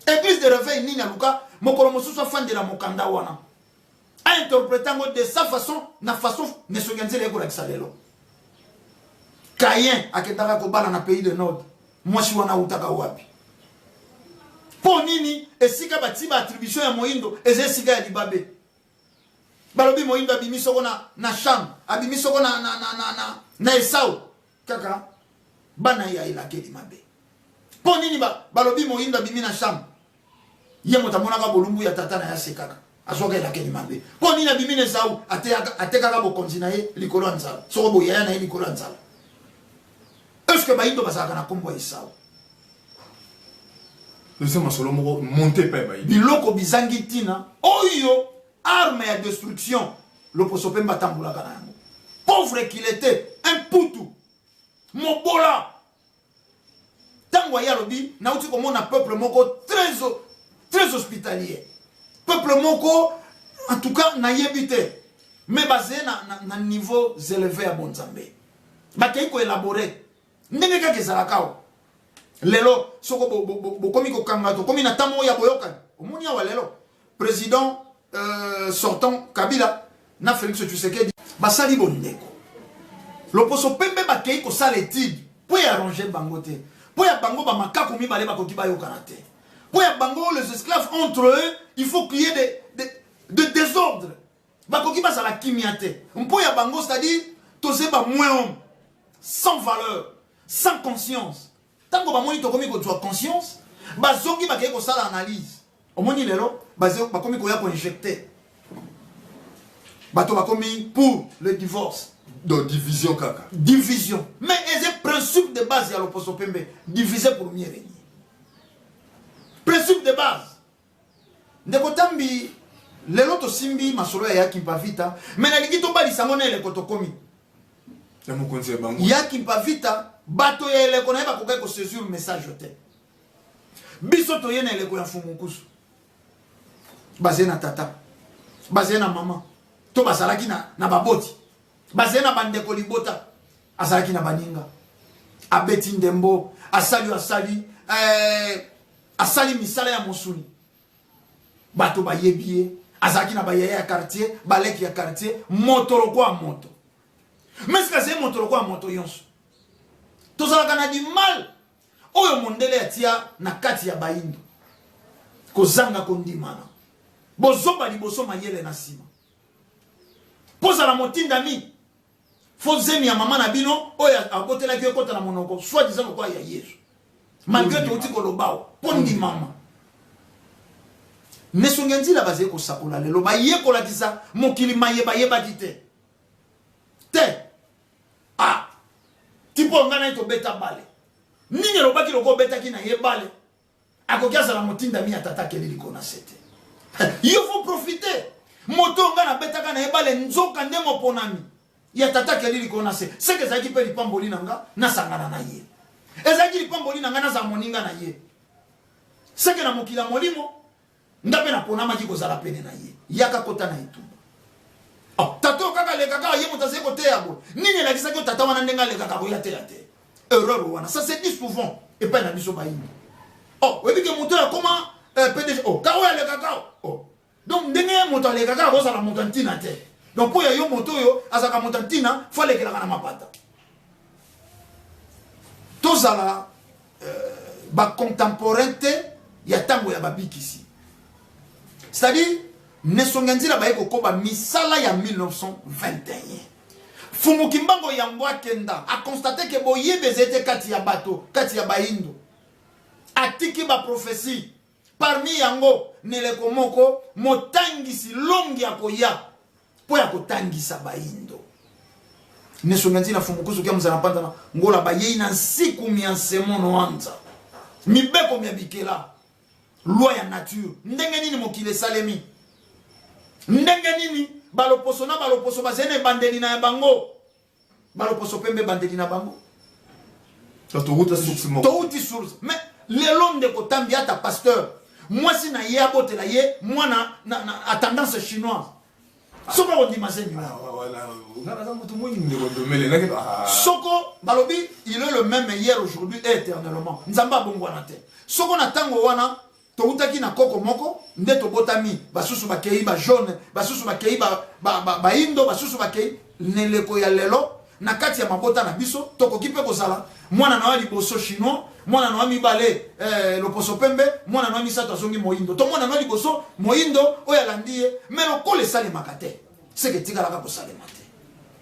église de réveil nini aluka mokolo mosusu afandela mokanda wana a interprété ngo de sa façon na façon ne soganzela ekolakisa lelo Caïn akendaka kobala na pays de nord mwasi wana utaka wapi po nini esika bati ba attribution ya moindo eze esika ya libabe balobi moindo abimi soko na Sham abimi soko na Esau kaka bana ya ilakeli mabe po nini balobi moindo abimi na Sham ye motamonaka bolumbu ya tata na ya sekaka asoka ilakeli mabe po nini abimi na Esau atekaka bokonzi na ye likolo ya nzala soko boyaya na ye likolo ya nzala est-ce que baindo bazalaka na kombo ya Esau laissez-moi solo monter pas ba biloko bizangi tina oyo arme ya destruction loposo pemba tambula kana yango pauvre qu'il était un poutou mobola tango ya lobi na uti komona peuple moko très hospitalier peuple moko en tout cas na yebite mais basé na niveau élevé à bonzambe bakei ko élaborer ndenge kaka ezalaka lelo soko bokomi kokanga to komi na tamo ya boyoka omoni awa lelo président sortant Kabila na Félix Tshisekedi basali bondeko loposo pembe bakei ko sala étude pour arranger bangote pour ya bango ba makako mibale bakoki bayokana te pour ya bango les esclaves entre eux il faut qu'il y ait de désordre bakoki basala kimiate pour ya bango c'est-à-dire tozeba moins homme sans valeur sans conscience tango bamoni tokomi ko tua conscience bazongi bakei ko sala analyse omoni lelo bakomi ko ya ko injecter bato bakomi pour le divorce de division kaka division mais c'est principe de base ya loposo pembe diviser pour mieux régner principe de base ndeko tambi lelo to simbi masolo ya Kimpavita mais na ligito bali sangone le kotokomi ya mokonzi bango ya Kimpavita bato ya eleko na ba kokai ko saisir message te biso to yena eleko ya Fumukusu basé na tata basé na mama to basalaki na baboti basé na bandeko libota asalaki na baninga abeti ndembo asali misala ya mosuni bato bayebie azalaki na bayaya ya quartier baleki ya quartier moto kwa moto mais c'est moto kwa moto yonso tozalaka na di mal oyo mondele atia na kati ya baindo kozanga kondimana bozoba liboso mayele na sima poza la motinda mi fozemi ya mama na bino oyo akotela ki ekota na monoko soit disant quoi ya Yesu malgré tout tiko lobao pondi mama nesongenzi la bazé ko sakola lelo ba yekola kisa mokili mayeba yeba kite te ah tipo ngana to beta bale nini lobaki loko beta ki na yebale akokiasa la motinda mi atata kelili kona sete il faut profiter moto ngana beta kana yebale nzoka ndemo ponami ya tata kelili kona se c'est que ça qui peut lipamboli nanga na sangana na ye ezaki lipamboli nanga na za moninga na ye c'est que na mokila molimo ndape na ponama ki kozala pene na ye yaka kota na itumba oh tato kaka le kaka ye mutaze ko te yabo nini la kisaki tata wana ndenga le kaka ko ya te erreur wana ça se dit souvent et pas na biso bayini oh webi ke moto ya comment PDG oh kawo ya le kaka oh donc ndenge moto le kaka ko sala moto ntina te donc pour yo moto yo azaka moto ntina fallait que la kana mapata tozala ba contemporain ya tango ya babikisi c'est-à-dire nesonganzila baye kokoba misala ya 1921 Fumukimbango yambwa kenda a constaté que boyebe zete kati ya bato kati ya baindo atiki ba prophétie parmi yango neleko moko motangisi longi akoya po ya kotangisa baindo nesonganzila fumukusu kya mzana pantana ngola baye na siku miansemono anza mibeko miabikela loi ya nature ndenge nini mokile salemi ndenge nini baloposo na baloposo bazene bandeli na bango baloposo pembe bandeli na bango touti source mais lelo ndeko tambi ata pasteur moi si na ye abotela ye moi na tendance chinoise soko on dit mazeni soko balobi il est le même hier aujourd'hui et éternellement nzamba bongwana te soko na tango wana toutaki na koko moko nde tobotami basusu bakei ba jaune basusu bakei ba indo basusu bakei neleko ya lelo na kati ya mabota na biso tokoki pe kozala mwana na wali boso chinois mwana na wami bale loposo pembe mwana na wami sato azongi moindo to mwana na wali boso moindo oya landie mais lokole sale makate c'est que tikalaka kosale mate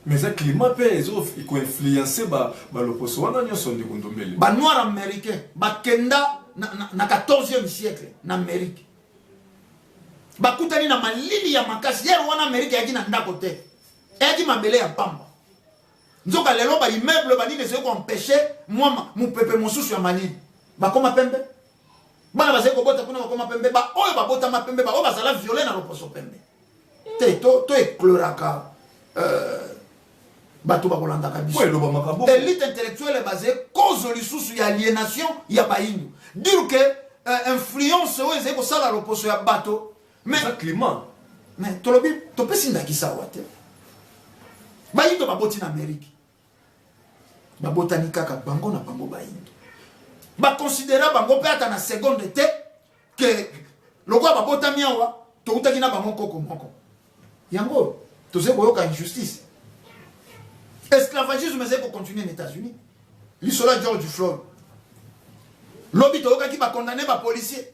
mais ça climat pe ezo iko influencer ba loposo wana nyoso ndi kundombele ba noir américain ba kenda na 14e siècle na Amérique bakutani na malili ya makasi yero wana Amérique yaki na ndako te yaki mabele ya pamba nzoka lelo ba immeuble ba nini seko empêcher moi mu pepe mosusu ya malili bakoma pembe bana bazali kobota kuna bakoma pembe ba oyo babota mapembe ba oyo bazala violé na loposo pembe te to écloraka bato bakolandaka biso élite intellectuelle basée cause lisusu ya aliénation ya baindu dire que influence oyo ezali kosala loposo ya bato mais climat mais tolobi topesi ndakisa awa te bayindo baboti na Amérique babotani kaka bango na bango bayindo baconsidéra bango mpe ata na seconde te ke lokola babotami awa toutaki na bango koko moko yango tozali koyoka injustice esclavagisme ezali kocontinue na États-Unis lisolo ya George Floyd lobi toyokaki bakondane bapolicier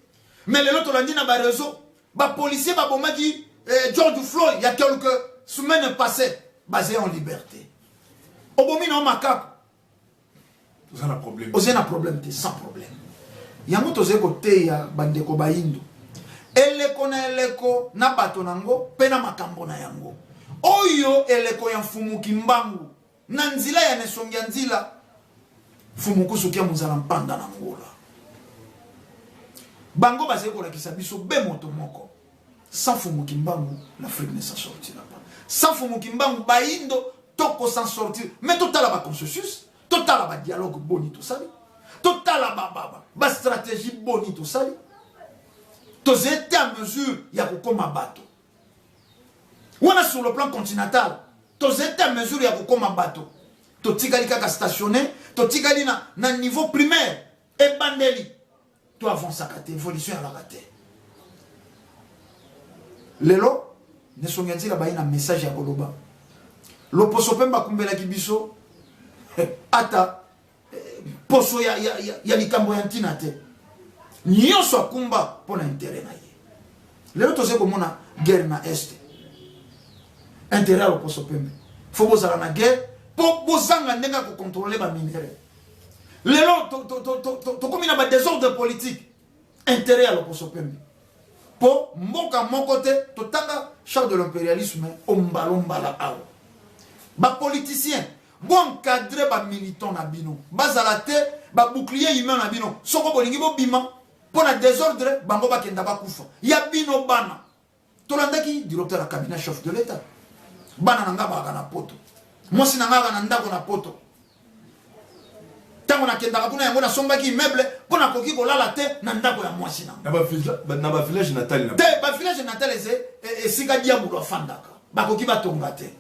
mais lelo tolandi na bareseau bapolicier babomaki George Floyd il y a quelques semaines passées basé en liberté obomi na makako oza na problème oza na problème te sans problème yango tozali koteya bandeko bayindo eleko na eleko na bato nango mpe na makambo na yango oyo eleko ya mfumuki mbangu na nzila ya nesongi ya nzila mfumuku soki ya muzala mpanda na ngola bango bazali kolakisa biso be moto moko sans mfumuki mbangu l'Afrique ne s'en sortira pas sans mfumuki mbangu bayindo toko s'en sortir mais totala ba consensus totala ba dialogue boni tosali totala ba stratégie boni tosali tozete à mesure ya kokoma bato wana sur le plan continental tozete à mesure ya kokoma bato totikali kaka stationné totikali na niveau primaire ebandeli to avançaka te évolution ya la te lelo nesongi ya nzela bayi na message ya koloba loposo mpe bakumbelaki biso ata poso ya likambo ya ntina te nyonso akumba mpo na intere na ye lelo tozali komona guerre na este intere ya loposo pembe fo bozala na guerre mpo bozanga ndenge ya kokontrole baminere lelo tokomi na badésordre politique intere ya loposo pembe mpo mboka moko te totanga char de l'impérialisme ombalombala awa bapoliticien boencadre bamilitant na bino bazala te babouclier humain na bino soko bolingi bobima mpo na désordre bango bakenda bakufa ya bino bana tolandaki directeur ya cabinet chef de l'état bana na nga baka na poto mwasi na nga baka na ndako na poto tango nakendaka kuna yango nasombaki immeuble mpo nakoki kolala te na ndako ya mwasi na na bavillage natal te bavillage natal esika diabolo afandaka bakoki batonga te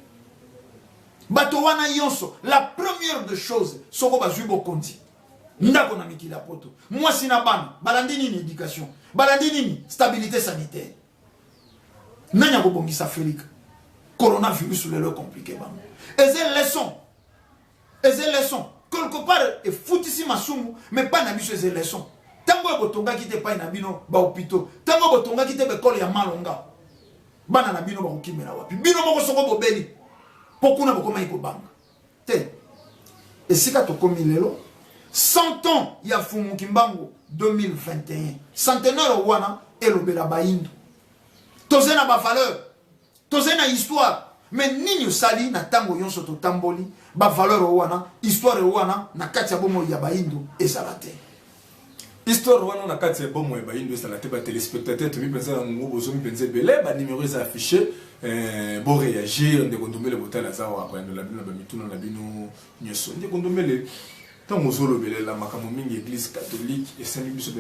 bato wana yonso la première de choses soko bazwi bokonzi ndako na mikili ya poto mwasi na bana balandi nini éducation balandi nini stabilité sanitaire nani akobongisa Afrika coronavirus lelo compliqué bango eze leçon quelque part efutisi masumu mais pas na biso eze leçon tango botongaki te pai na bino ba hôpitaux tango botongaki te bekole ya malonga bana na bino bakokimela wapi bino moko soko bobeli pokuna bokoma ikobanga te esika tokomi lelo 100 ans ya fumuki mbangu 2021 centenaire wana elobela bayindo toze na ba valeur toze na histoire mais nini osali na tango yonso totamboli ba valeur wana histoire wana na kati ya bomo ya bayindo ezala te histoire wana na kati ya bomo ya bayindo ezala te ba téléspectateur to mi pensa na ngo bozo mi pensa belé ba numéro est affiché bon réagir ndeko ndomele botala zawa apa ndo la bino ba mituna na bino nyoso ndeko ndomele tango zolo belela makambo mingi église catholique esali biso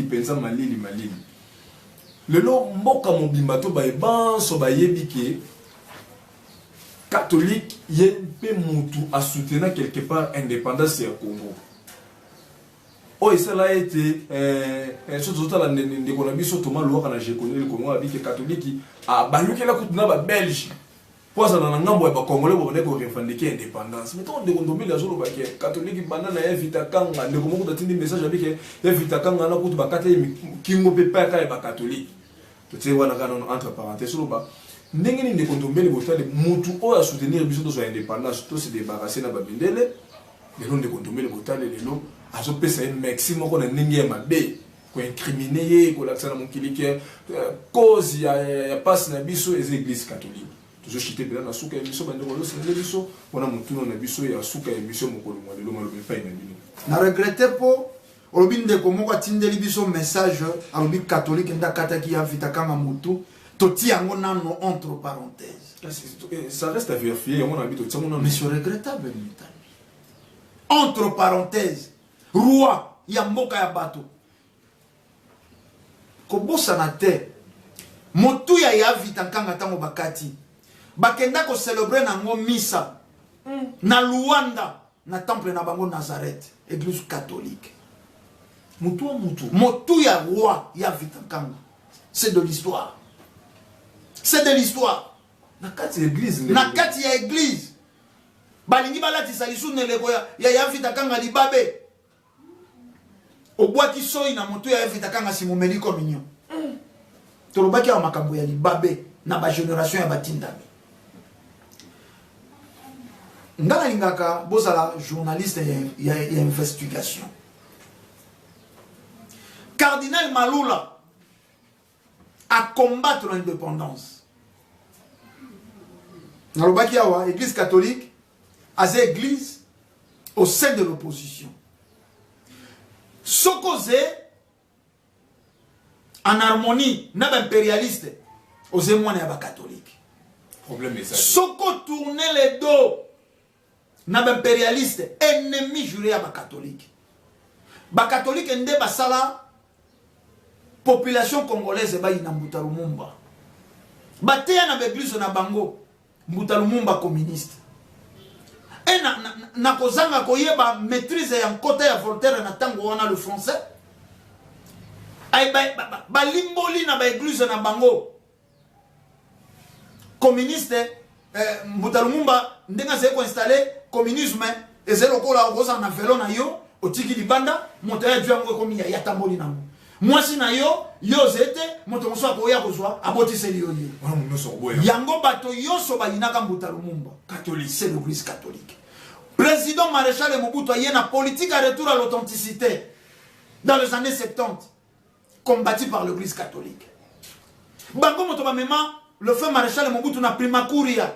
penza malili lelo mboka mobimba to ba ebanso ba yebike catholique yempe mutu a soutenir quelque part indépendance ya Congo o isala été surtout tala ndeko na biso Thomas Louaka na jekoneli Congo abike catholique a balukela kutuna ba belge poza na ngambo ya ba congolais bo ndeko revendiquer indépendance mais ton ndeko ndombi la zolo ba ke catholique banana invita kanga ndeko moko datindi message abike invita kanga na kutu bakate kingo pe pa ka ba catholique tu wana kana entre parenthèses solo ba ndenge ni ndeko ndombele botale mutu o a soutenir biso to so indépendance to se débarrasser na babindele lelo ndeko ndombele botale lelo azo pesa un maximum ko na ndenge ya mabe ko incriminer ye ko laksana mokili ke cause ya passe na biso les églises catholiques toujours chité bien na suka émission bandeko lo sele biso pona mutuno na biso ya suka émission mokolo mo lelo malobe pa ina bino na regretter po olobi ndeko moko atindeli biso message alobi catholique ndakataki ya vita kanga mutu toti yango nano entre parenthèses. Ça reste à vérifier, on habite au Tchamouna. Mais c'est regrettable, entre parenthèses, roi ya mboka ya bato. Kobosa na te, motu ya vita kanga tango bakati. Bakenda ko célébrer nango misa. Na Luanda, na temple na bango Nazareth, église catholique. Motu ya roi ya vita kanga. C'est de l'histoire. C'est de l'histoire. Nakati église. Nakati ya église. Balingi balati sa isu neleko ya vita kanga libabe. Obwaki soi na motu ya vita kanga simumeli communion. Tolobaki ya makambo ya libabe na ba génération ya batindami. Ngana lingaka bozala journaliste ya investigation. Cardinal Malula à combattre l'indépendance. Dans le Bakiawa, église catholique, à église au sein de l'opposition. Sokose en harmonie, n'a impérialiste, aux émoines et catholique. Problème est ça. Soko tourner les dos, n'a impérialiste, ennemi juré à catholique. Catholique ende basala population congolaise ba ina Mbuta Lumumba. Bateya na église na bango Mbuta Lumumba communiste. Et na kozanga koyeba maîtrise ya nkota ya Voltaire na tango wana le français. Ay ba limboli na ba église na bango communiste Mbuta Lumumba ndenga se ko installer communisme ezelo kola okoza na velo na yo otiki libanda moto ya django komi ya tamboli na mo. Moi si na yo zete moto moso akoya kozwa abotiseli yo ye. Yango bato yoso bayinaka Mbuta Lumumba catholique, c'est l'église catholique. Président Maréchal Mobutu a na politique à retour à l'authenticité dans les années 70 combattu par l'église catholique. Bango moto ba mema le fait Maréchal Mobutu na prima couria.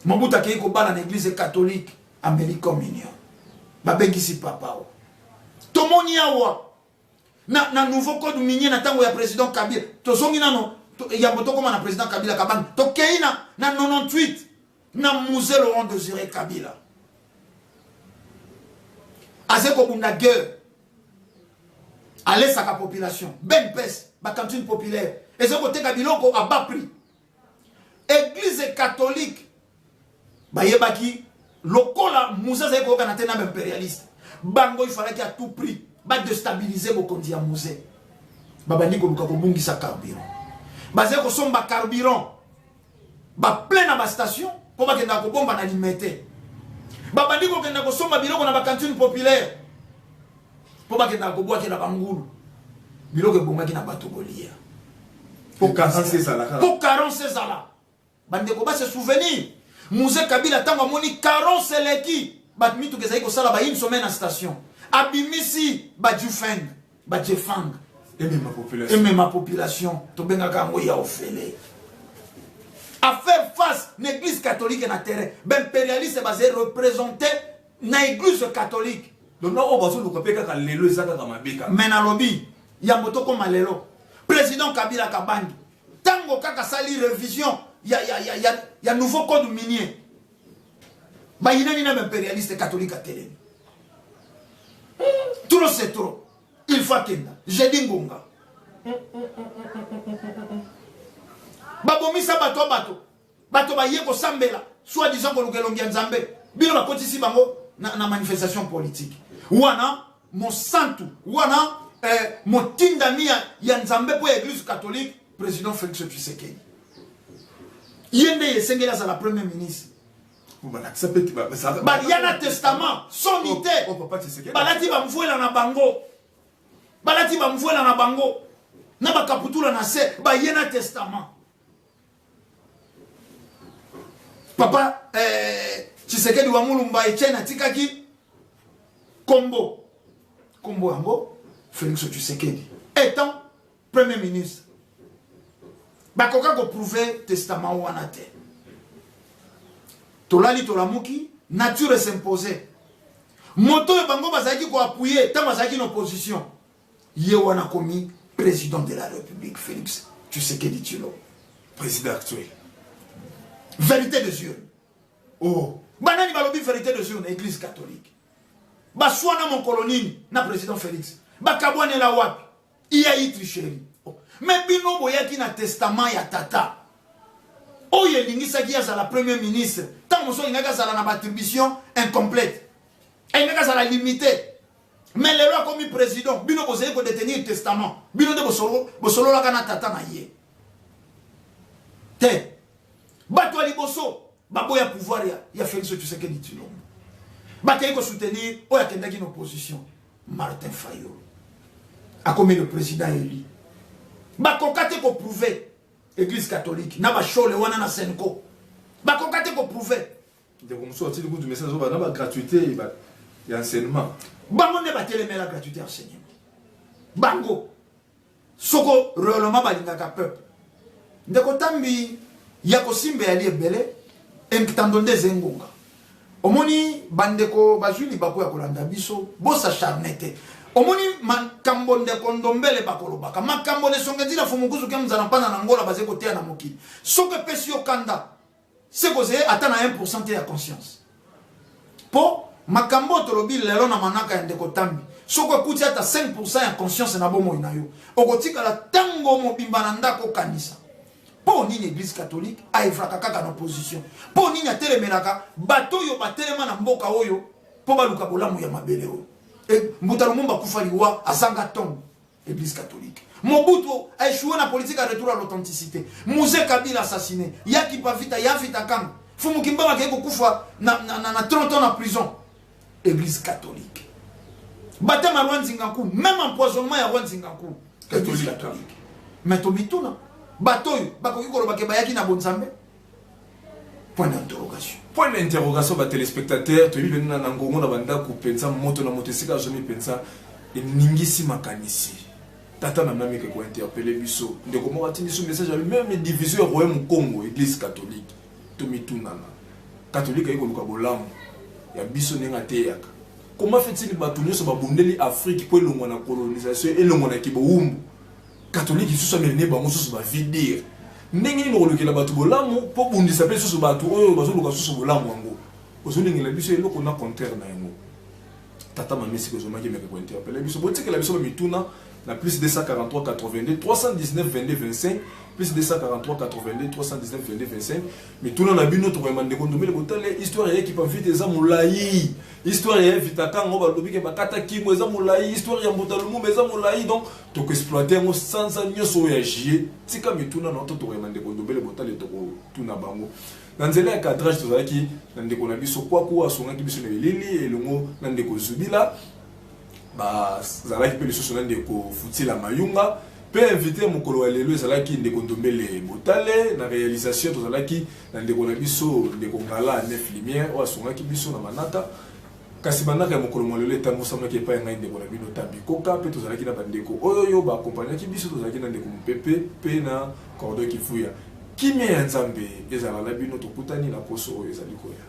Mobutu a ko bala na église catholique Amérique Communion. Ba bengisi papa. Tomoni awa na nouveau code minier na tango ya président Kabila tozongi nano ya moto koma na président Kabila kabang to keina na 98 na musée Laurent Désiré Kabila azeko bunda guerre alesa ka population ben pes ba cantine populaire ezeko teka biloko a bas prix église catholique ba yebaki lokola musée zeko kana tena impérialiste bango il fallait qu'à tout prix ba déstabiliser le konti ya musée babandi ko luka ko bungisa carburant basé ko somba carburant ba plein na ba station ko ba kenda ko bomba na limité babandi ko kenda ko somba biloko na ba cantine populaire ko ba kenda ko boaki na bangulu biloko bomaki na bato bolia pour 46 ala pour 46 ala bande ko ba se souvenir musée Kabila tango moni 40 leki bat mitu kezai ko sala ba une semaine à station abimisi ba jufeng ba jefang et ma population to benga ka ngo ya ofele à faire face l'église catholique na terrain impérialiste basé représenter na église catholique donc là on va se le kopeka ka lelo ezaka ka mabeka mais na lobby ya moto ko malelo président Kabila Kabangi tango kaka sali révision ya nouveau code minier. Bah, il y a un impérialiste catholique à télé. Trop c'est trop. Il faut qu'il y ait. J'ai dit Ngonga. Babomisa bato bato. Bato ba yeko sambela. Soit disant que nous avons Nzambe. Bilo la côte ici bango na manifestation politique. Wana mon santu. Wana mon tindami ya Nzambe pour l'église catholique. Président Félix Tshisekedi. Yende Yesengela c'est la première ministre. Il y a un testament, son idée. Balati ba mvuela na bango. Balati ba mvuela na bango. Na ba kaputula na se, ba yena testament. Papa Tshisekedi wa mulumba echena tikaki Kombo. Kombo yango Félix Tshisekedi étant premier ministre. Ba koka ko prouver testament wana te. Tolali tolamuki, nature s'imposait. moto e bango bazaki ko appuyer tant bazaki en opposition ye wana komi président de la République Félix Tshisekedi Tshilombo président actuel vérité des yeux oh banani balobi vérité des yeux na église catholique baswana mon colonine na président Félix bakabwane la wapi iya yi tricherie mais bino boyaki na testament ya tata oye lingisaki ya la premier ministre tant moso ingaka sala na attribution incomplète ingaka sala limité mais le roi comme président bino bozé ko détenir testament bino de bosolo la kana tata na ye te bato liboso baboya pouvoir ya Félix Tshisekedi Tshilombo batay ko soutenir oya kendaki en opposition Martin Fayulu a comme le président élu bakokate ko prouver église catholique na ba shole wana na Senko bakokate ko prouver de comme ça tu du message ba na ba gratuité ba ya enseignement bango ne bateleme la gratuité enseignement bango soko réellement balingaka peuple ndeko tambi ya kosimbe ali ebele enkitandonde zengonga omoni bandeko bazuli bako ya kolanda biso bosa charnete omoni makambo ndeko ndombele bakolobaka makambo ne songezila fumukuzu ke mzana pana na ngola bazeko tea na mokili soke pesi okanda sekoze ata na 1% te ya conscience po makambo tolobi lelo na manaka ya ndeko tambi soko kuti ata 5% ya conscience na bomo inayo okotika la tango mobimba na ndako kanisa po nini église catholique aifraka kaka na opposition po nini atelemelaka bato yo batelema na mboka oyo po baluka bolamu ya mabele oyo Mbuta Lumumba kufa liwa azanga tongo église catholique Mobutu a échoué na politique à retour à l'authenticité Mouzé Kabila assassiné Yaki Pavita Yavita Kang Fumu Kimbala Keko kufa na 30 ans en prison église catholique Baptême à Rwanzingankou même empoisonnement à Rwanzingankou église catholique mais Tobituna Batoy Bakoki Kolobake Bayaki na Bonzambe point d'interrogation. Point d'interrogation, bah, téléspectateurs, tu vis dans Nangongo, dans Banda, Koupensa, Moto, na Motesika, jamais pensa, et Ningisi Makanisi. Tata n'a même que interpeller Bisso. De comment a-t-il ce message avec même les divisions au Royaume Congo, Église catholique. Tomitunana. Catholique, il y a Bolam. Il y a Bisso Nengateyak. Comment fait-il battre sur Babundeli Afrique pour le monde de colonisation et le monde de Kiboum? Catholique, ils se sont menés, bah, on se va vider. Ndenge ni lokela batu bolamu po bundisa pe susu batu oyo bazoluka susu bolamu yango ozolingela biso eloko na contraire na yango tata mamesi ko zomaki meke ko interpeller biso botikela biso mituna na plus 243 82 319 22 25 plus 243 82 319 22 25 mituna na bino to remande ko ndomele botale histoire ya ekipa vite eza mulai histoire ya vitaka ngo balobi ke bakata kimo eza mulai histoire ya Mbotalumu eza mulai donc to ko exploiter ngo sansa nyoso ya jie tika mituna na to remande ko ndomele botale to ko tuna bango nanzela ya cadrage to zaki na ndeko na biso kwa kuwa songa ki biso na bilili elongo na ndeko zubila ba zalaki pe lisusu na ndeko futila mayunga pe invité mokolo ya lelo ezalaki ndeko ndombele botale na réalisation to zalaki na ndeko na biso ndeko ngala 9 lumière o asongaki biso na manata kasi banaka ya mokolo molelo etambosamaki epai ya ngai ndeko na bino tambikoka pe tozalaki na bandeko oyo baakompagnaki biso tozalaki na ndeko mopepe pe na cordo kifuya kimia ya nzambe ezala na bino tokutani na poso oyo ezali koya.